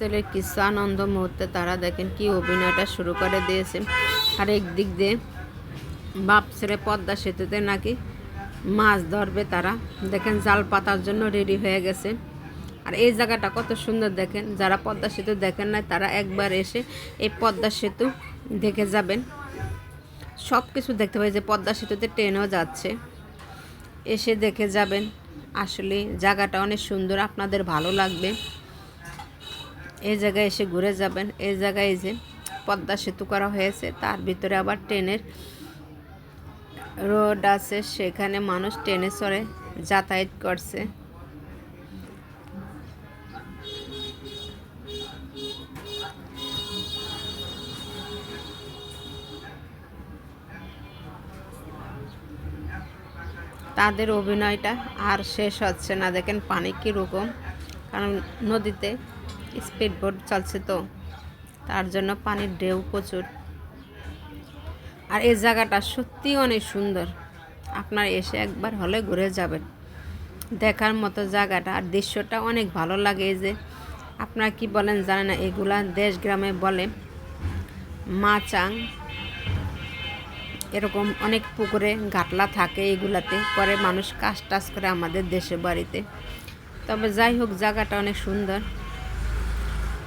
ছেলের কিছু আনন্দ মুহূর্তে তারা দেখেন কি অভিনয়টা শুরু করে দিয়েছে। আর একদিক দিয়ে বাপ ছেলে পদ্মা সেতুতে নাকি মাছ ধরবে, তারা দেখেন জাল পাতার জন্য রেডি হয়ে গেছে। আর এই জায়গাটা কত সুন্দর দেখেন, যারা পদ্মা সেতু দেখেন না তারা একবার এসে এই পদ্মা সেতু দেখে যাবেন, সব কিছু দেখতে পাই। যে পদ্মা সেতুতে ট্রেনও যাচ্ছে, এসে দেখে যাবেন। আসলে জায়গাটা অনেক সুন্দর, আপনাদের ভালো লাগবে। এই জায়গায় এসে ঘুরে যাবেন। এই জায়গায় যে পদ্মা সেতু করা হয়েছে, তার ভিতরে আবার ট্রেনের রোড আছে, সেখানে মানুষ ট্রেনে চড়ে যাতায়াত করছে। তাদের অভিনয়টা আর শেষ হচ্ছে না। দেখেন পানি কীরকম, কারণ নদীতে স্পিড বোট চলছে, তো তার জন্য পানির ঢেউ প্রচুর। আর এই জায়গাটা সত্যি অনেক সুন্দর, আপনার এসে একবার হলে ঘুরে যাবেন, দেখার মতো জায়গাটা। আর দৃশ্যটা অনেক ভালো লাগে। এই যে আপনারা কি বলেন জানে না, এগুলা দেশ গ্রামে বলে মাচাং, এরকম অনেক পুকুরে ঘাটলা থাকে, এগুলাতে করে মানুষ কাজ টাজ করে আমাদের দেশে বাড়িতে। তবে যাই হোক, জায়গাটা অনেক সুন্দর।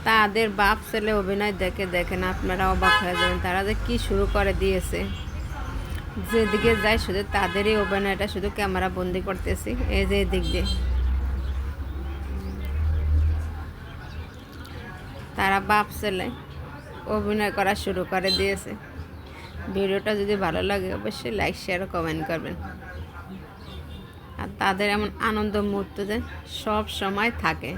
তাদের বাপ ছেলে অভিনয় দেখে দেখেন আপনারা অবাক হয়ে যাবেন, তারা যে কী শুরু করে দিয়েছে। যেদিকে যায় শুধু তাদেরই অভিনয়টা শুধু ক্যামেরা বন্দি করতেছি। এই যে এদিক দিয়ে তারা বাপ ছেলে অভিনয় করা শুরু করে দিয়েছে। ভিডিওটা যদি ভালো লাগে অবশ্যই লাইক শেয়ার ও কমেন্ট করবেন। আর তাদের এমন আনন্দ মুহূর্ত যে সব সময় থাকে।